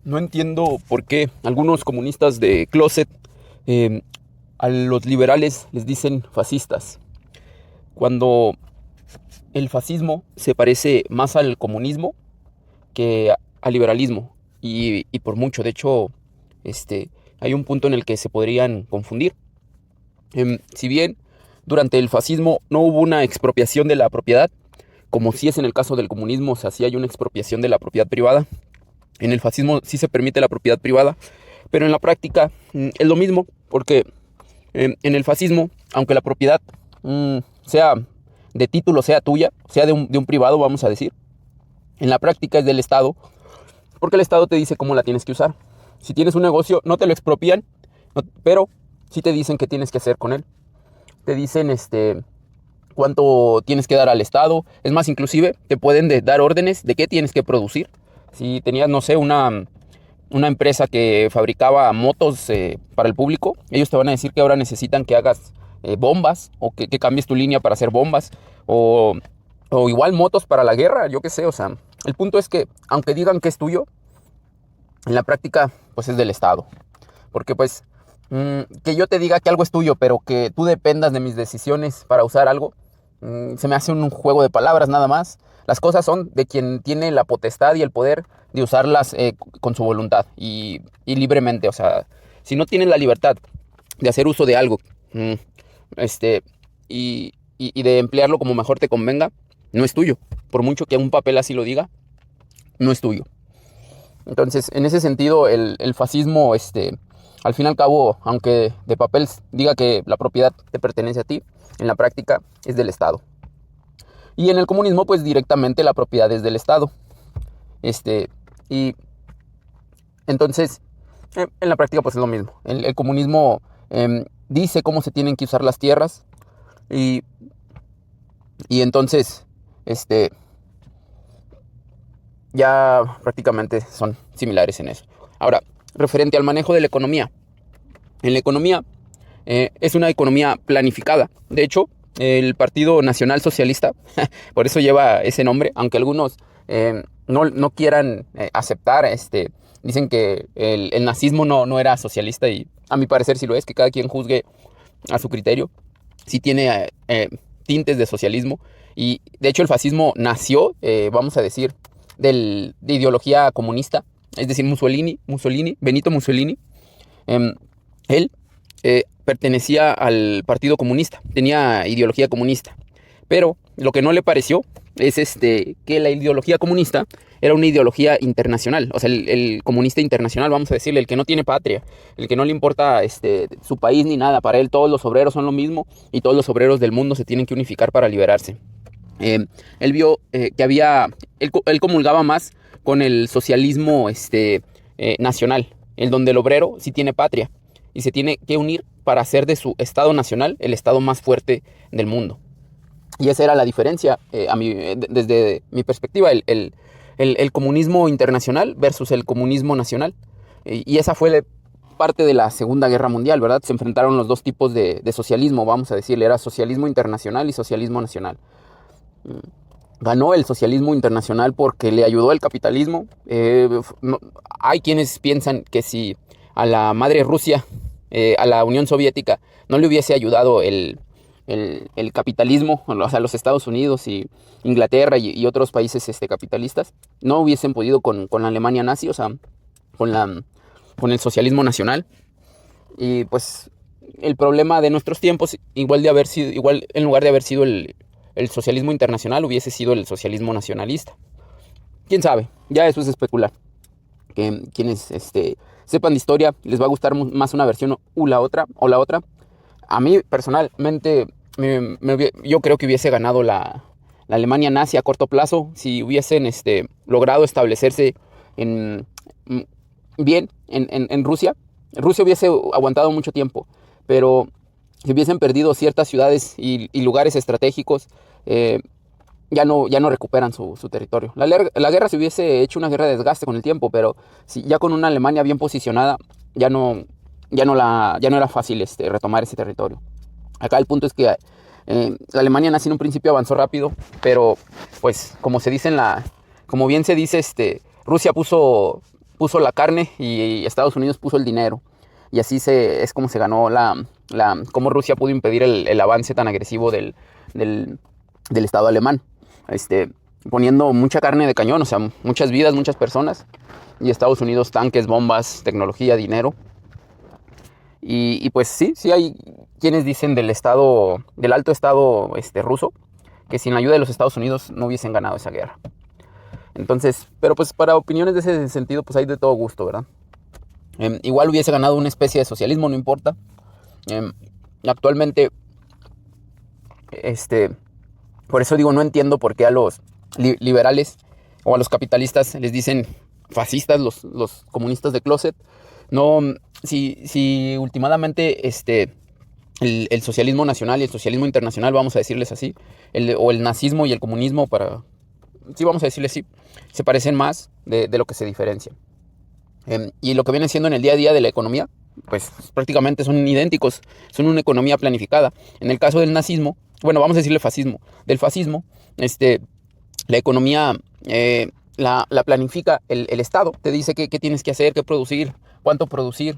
No entiendo por qué algunos comunistas de closet eh, a los liberales les dicen fascistas, cuando el fascismo se parece más al comunismo que al liberalismo y por mucho. De hecho, este, hay un punto en el que se podrían confundir. Si bien durante el fascismo no hubo una expropiación de la propiedad, como si es en el caso del comunismo, o sea, sí hay una expropiación de la propiedad privada. En el fascismo sí se permite la propiedad privada, pero en la práctica es lo mismo, porque en el fascismo, aunque la propiedad sea de título, sea tuya, sea de un privado, vamos a decir, en la práctica es del Estado, porque el Estado te dice cómo la tienes que usar. Si tienes un negocio, no te lo expropian, pero sí te dicen qué tienes que hacer con él. Te dicen cuánto tienes que dar al Estado. Es más, inclusive te pueden dar órdenes de qué tienes que producir. Si tenías, no sé, una empresa que fabricaba motos para el público, ellos te van a decir que ahora necesitan que hagas bombas o que cambies tu línea para hacer bombas o, o igual motos para la guerra, yo qué sé. O sea, el punto es que aunque digan que es tuyo, en la práctica pues es del Estado. Porque pues que yo te diga que algo es tuyo, pero que tú dependas de mis decisiones para usar algo, se me hace un juego de palabras nada más. Las cosas son de quien tiene la potestad y el poder de usarlas con su voluntad y libremente. O sea, si no tienes la libertad de hacer uso de algo mm, este, y de emplearlo como mejor te convenga, no es tuyo. Por mucho que un papel así lo diga, no es tuyo. Entonces, en ese sentido, el fascismo, al fin y al cabo, aunque de papel diga que la propiedad te pertenece a ti, en la práctica es del Estado. Y en el comunismo, pues directamente la propiedad es del Estado. Y entonces, en la práctica, pues es lo mismo. El comunismo dice cómo se tienen que usar las tierras y, y entonces, ya prácticamente son similares en eso. Ahora, referente al manejo de la economía. En la economía es una economía planificada. De hecho, el Partido Nacional Socialista, por eso lleva ese nombre, aunque algunos no quieran aceptar, dicen que el nazismo no era socialista y a mi parecer sí lo es, que cada quien juzgue a su criterio. Sí tiene tintes de socialismo y de hecho el fascismo nació, vamos a decir, de ideología comunista, es decir, Benito Mussolini. Él pertenecía al Partido Comunista, tenía ideología comunista, pero lo que no le pareció es que la ideología comunista era una ideología internacional, o sea, el comunista internacional, vamos a decirle, el que no tiene patria, el que no le importa su país ni nada. Para él todos los obreros son lo mismo y todos los obreros del mundo se tienen que unificar para liberarse. Él vio que él comulgaba más con el socialismo nacional, el donde el obrero sí tiene patria y se tiene que unir para hacer de su estado nacional el estado más fuerte del mundo. Y esa era la diferencia, desde mi perspectiva, el comunismo internacional versus el comunismo nacional. Y esa fue parte de la Segunda Guerra Mundial, ¿verdad? Se enfrentaron los dos tipos de socialismo, vamos a decirle, era socialismo internacional y socialismo nacional. Ganó el socialismo internacional porque le ayudó el capitalismo. Hay quienes piensan que si a la madre Rusia, a la Unión Soviética, no le hubiese ayudado el capitalismo, o sea, los Estados Unidos y Inglaterra y otros países capitalistas, no hubiesen podido con la Alemania nazi, o sea, con el socialismo nacional. Y pues el problema de nuestros tiempos, igual en lugar de haber sido el socialismo internacional, hubiese sido el socialismo nacionalista. ¿Quién sabe? Ya eso es especular. Que quienes sepan de historia les va a gustar más una versión o la otra. A mí personalmente yo creo que hubiese ganado la Alemania nazi a corto plazo si hubiesen logrado establecerse bien en Rusia. Rusia hubiese aguantado mucho tiempo, pero si hubiesen perdido ciertas ciudades y lugares estratégicos, ya no recuperan su territorio. La guerra se hubiese hecho una guerra de desgaste con el tiempo, pero ya con una Alemania bien posicionada, ya no era fácil retomar ese territorio. Acá el punto es que la Alemania nazi en un principio avanzó rápido, pero pues como bien se dice, Rusia puso puso la carne y Estados Unidos puso el dinero. Y así es como se ganó cómo Rusia pudo impedir el avance tan agresivo del Estado alemán. Poniendo mucha carne de cañón, o sea, muchas vidas, muchas personas. Y Estados Unidos, tanques, bombas, tecnología, dinero. Y pues sí hay quienes dicen del alto estado ruso, que sin la ayuda de los Estados Unidos no hubiesen ganado esa guerra. Entonces, pero pues para opiniones de ese sentido, pues hay de todo gusto, ¿verdad? Igual hubiese ganado una especie de socialismo, no importa. Actualmente, por eso digo, no entiendo por qué a los liberales o a los capitalistas les dicen fascistas, los comunistas de closet. No, si últimamente el socialismo nacional y el socialismo internacional, vamos a decirles así, o el nazismo y el comunismo, sí vamos a decirles así, se parecen más de lo que se diferencian. Y lo que viene siendo en el día a día de la economía, pues prácticamente son idénticos, son una economía planificada. En el caso del nazismo, bueno, vamos a decirle fascismo, del fascismo, la economía la planifica el Estado, te dice qué tienes que hacer, qué producir, cuánto producir.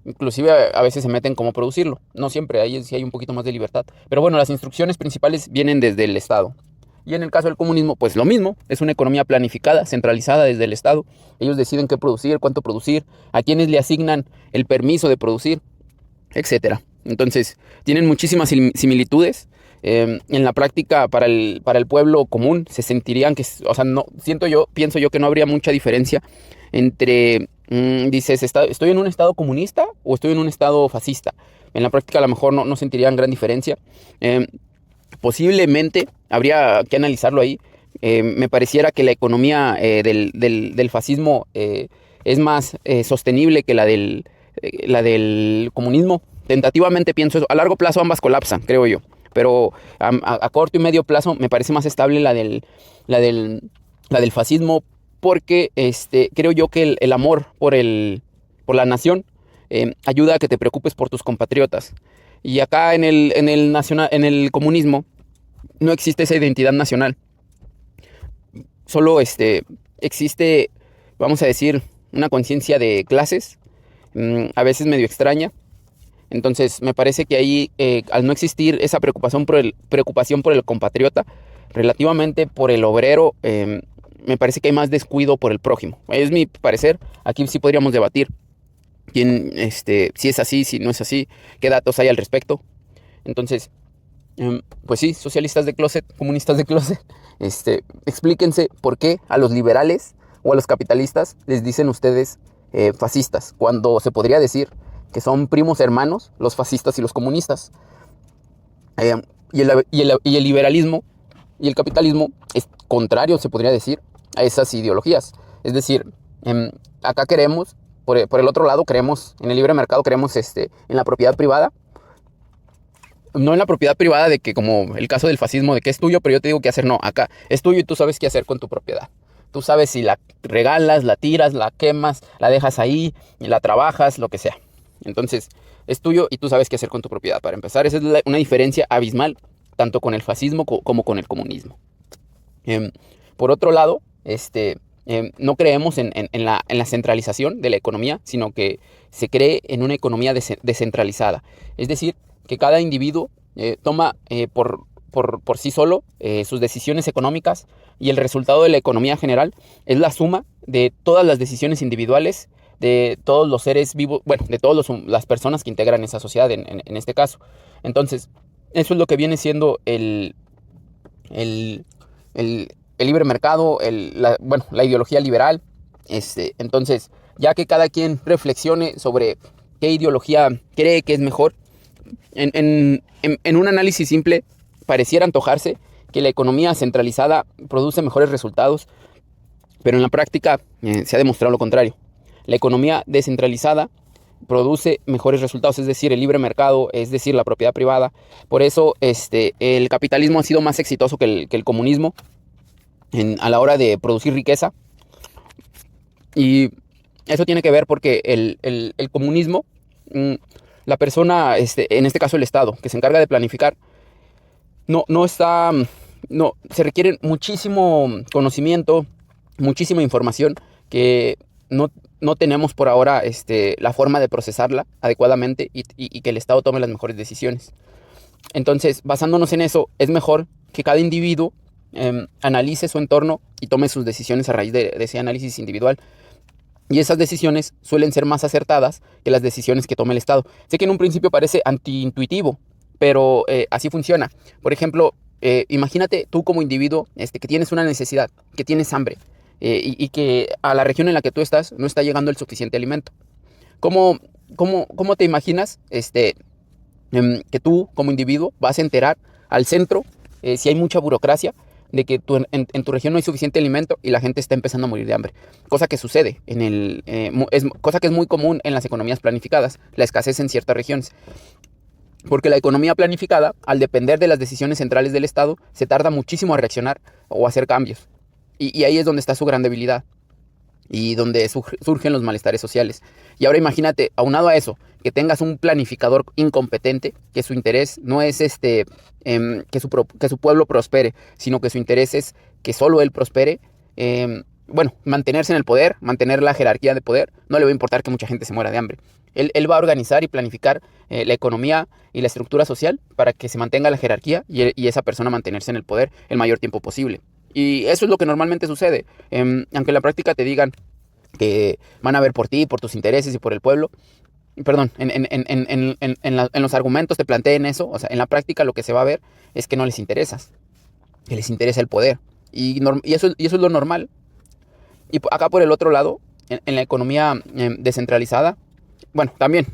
Inclusive a veces se meten cómo producirlo, no siempre, ahí sí hay un poquito más de libertad. Pero bueno, las instrucciones principales vienen desde el Estado. Y en el caso del comunismo, pues lo mismo, es una economía planificada, centralizada desde el Estado. Ellos deciden qué producir, cuánto producir, a quienes le asignan el permiso de producir, etc. Entonces, tienen muchísimas similitudes. En la práctica, para el pueblo común, se sentirían que, o sea, no, pienso yo que no habría mucha diferencia entre, dices, ¿estoy en un estado comunista o estoy en un estado fascista? En la práctica a lo mejor no sentirían gran diferencia. Posiblemente habría que analizarlo ahí. Me pareciera que la economía del fascismo es más sostenible que la del comunismo. Tentativamente pienso eso. A largo plazo ambas colapsan, creo yo. Pero a corto y medio plazo me parece más estable la del fascismo, porque creo yo que el amor por la nación ayuda a que te preocupes por tus compatriotas. Y acá en el comunismo no existe esa identidad nacional. Solo existe, vamos a decir, una conciencia de clases, a veces medio extraña. Entonces me parece que ahí, al no existir esa preocupación por el compatriota, relativamente por el obrero, me parece que hay más descuido por el prójimo. Es mi parecer. Aquí sí podríamos debatir si es así, si no es así, qué datos hay al respecto. Entonces, pues sí, socialistas de closet, comunistas de closet, explíquense por qué a los liberales o a los capitalistas les dicen ustedes fascistas, cuando se podría decir que son primos hermanos los fascistas y los comunistas. Y el liberalismo y el capitalismo es contrario, se podría decir, a esas ideologías. Es decir, acá queremos, por el otro lado, creemos en el libre mercado, creemos en la propiedad privada. No en la propiedad privada de que, como el caso del fascismo, de que es tuyo, pero yo te digo qué hacer. No, acá es tuyo y tú sabes qué hacer con tu propiedad. Tú sabes si la regalas, la tiras, la quemas, la dejas ahí, y la trabajas, lo que sea. Entonces, es tuyo y tú sabes qué hacer con tu propiedad. Para empezar, esa es una diferencia abismal, tanto con el fascismo como con el comunismo. Por otro lado, no creemos en la centralización de la economía, sino que se cree en una economía descentralizada. Es decir, que cada individuo toma por sí solo sus decisiones económicas, y el resultado de la economía general es la suma de todas las decisiones individuales de todos los seres vivos, bueno, de todas las personas que integran esa sociedad en este caso. Entonces, eso es lo que viene siendo el libre mercado, la ideología liberal. Entonces, ya que cada quien reflexione sobre qué ideología cree que es mejor, en un análisis simple pareciera antojarse que la economía centralizada produce mejores resultados, pero en la práctica se ha demostrado lo contrario. La economía descentralizada produce mejores resultados, es decir, el libre mercado, es decir, la propiedad privada. Por eso el capitalismo ha sido más exitoso que el comunismo a la hora de producir riqueza. Y eso tiene que ver porque el comunismo, la persona, en este caso el Estado, que se encarga de planificar, se requiere muchísimo conocimiento, muchísima información que no tenemos por ahora la forma de procesarla adecuadamente y que el Estado tome las mejores decisiones. Entonces, basándonos en eso, es mejor que cada individuo analice su entorno y tome sus decisiones a raíz de ese análisis individual. Y esas decisiones suelen ser más acertadas que las decisiones que tome el Estado. Sé que en un principio parece antiintuitivo, pero así funciona. Por ejemplo, imagínate tú como individuo que tienes una necesidad, que tienes hambre y que a la región en la que tú estás no está llegando el suficiente alimento. ¿Cómo te imaginas que tú como individuo vas a enterar al centro si hay mucha burocracia de que en tu región no hay suficiente alimento y la gente está empezando a morir de hambre? Cosa que sucede cosa que es muy común en las economías planificadas, la escasez en ciertas regiones. Porque la economía planificada, al depender de las decisiones centrales del Estado, se tarda muchísimo a reaccionar o a hacer cambios. Y ahí es donde está su gran debilidad y donde surgen los malestares sociales. Y ahora imagínate, aunado a eso, que tengas un planificador incompetente, que su interés no es que su pueblo prospere, sino que su interés es que solo él prospere. Mantenerse en el poder, mantener la jerarquía de poder, no le va a importar que mucha gente se muera de hambre. Él va a organizar y planificar la economía y la estructura social para que se mantenga la jerarquía y esa persona mantenerse en el poder el mayor tiempo posible. Y eso es lo que normalmente sucede. Aunque en la práctica te digan que van a ver por ti, por tus intereses y por el pueblo. Perdón, en los argumentos te planteen eso. O sea, en la práctica lo que se va a ver es que no les interesas, que les interesa el poder. Y eso es lo normal. Y acá por el otro lado, en la economía descentralizada, bueno, también,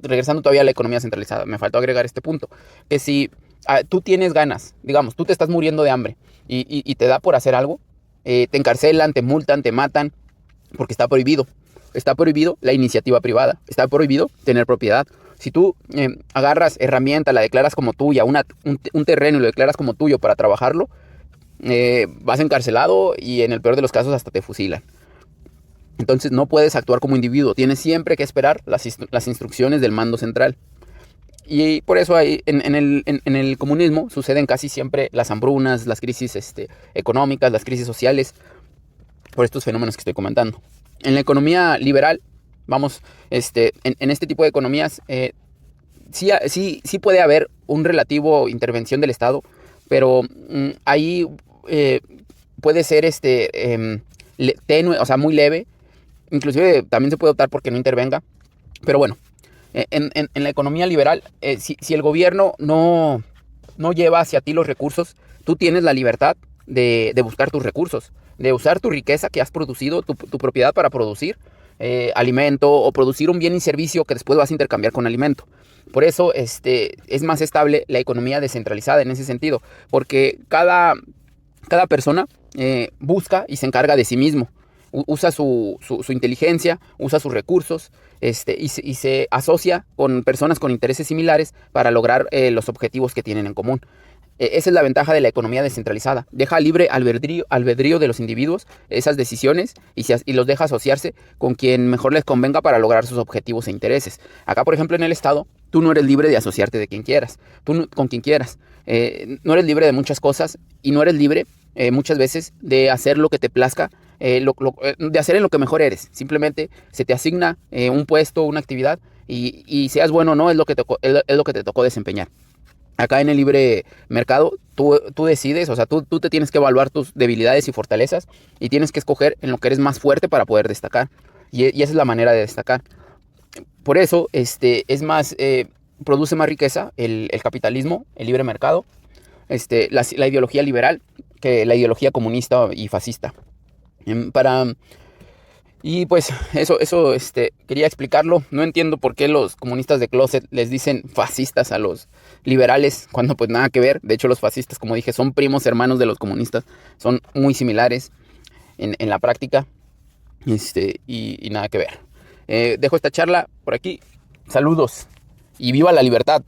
regresando todavía a la economía centralizada, me faltó agregar este punto, que si tú tienes ganas, digamos, tú te estás muriendo de hambre y te da por hacer algo, te encarcelan, te multan, te matan, porque está prohibido. Está prohibido la iniciativa privada, está prohibido tener propiedad. Si tú agarras herramienta, la declaras como tuya, un terreno y lo declaras como tuyo para trabajarlo, vas encarcelado y en el peor de los casos hasta te fusilan. Entonces no puedes actuar como individuo, tienes siempre que esperar las instrucciones del mando central. Y por eso en el comunismo suceden casi siempre las hambrunas, las crisis económicas, las crisis sociales, por estos fenómenos que estoy comentando. En la economía liberal, vamos, en este tipo de economías, sí puede haber un relativo intervención del Estado, pero ahí puede ser tenue, o sea, muy leve. Inclusive también se puede optar porque no intervenga. Pero bueno, en la economía liberal, si el gobierno no lleva hacia ti los recursos, tú tienes la libertad de buscar tus recursos, de usar tu riqueza que has producido, tu propiedad para producir alimento o producir un bien y servicio que después vas a intercambiar con alimento. Por eso es más estable la economía descentralizada en ese sentido, porque cada persona busca y se encarga de sí mismo. Usa su inteligencia, usa sus recursos y se asocia con personas con intereses similares para lograr los objetivos que tienen en común. Esa es la ventaja de la economía descentralizada. Deja libre albedrío de los individuos esas decisiones y los deja asociarse con quien mejor les convenga para lograr sus objetivos e intereses. Acá, por ejemplo, en el Estado, tú no eres libre de asociarte de quien quieras, con quien quieras. No eres libre de muchas cosas y no eres libre muchas veces de hacer lo que te plazca, de hacer en lo que mejor eres. Simplemente se te asigna un puesto, una actividad y seas bueno o no, es lo que te tocó desempeñar. Acá en el libre mercado, tú decides, o sea, tú te tienes que evaluar tus debilidades y fortalezas y tienes que escoger en lo que eres más fuerte para poder destacar. Y esa es la manera de destacar. Por eso, produce más riqueza el capitalismo, el libre mercado, la ideología liberal que la ideología comunista y fascista. Y pues eso quería explicarlo. No entiendo por qué los comunistas de closet les dicen fascistas a los liberales, cuando pues nada que ver. De hecho, los fascistas, como dije, son primos hermanos de los comunistas. Son muy similares en la práctica. Y nada que ver. Dejo esta charla por aquí. Saludos y viva la libertad.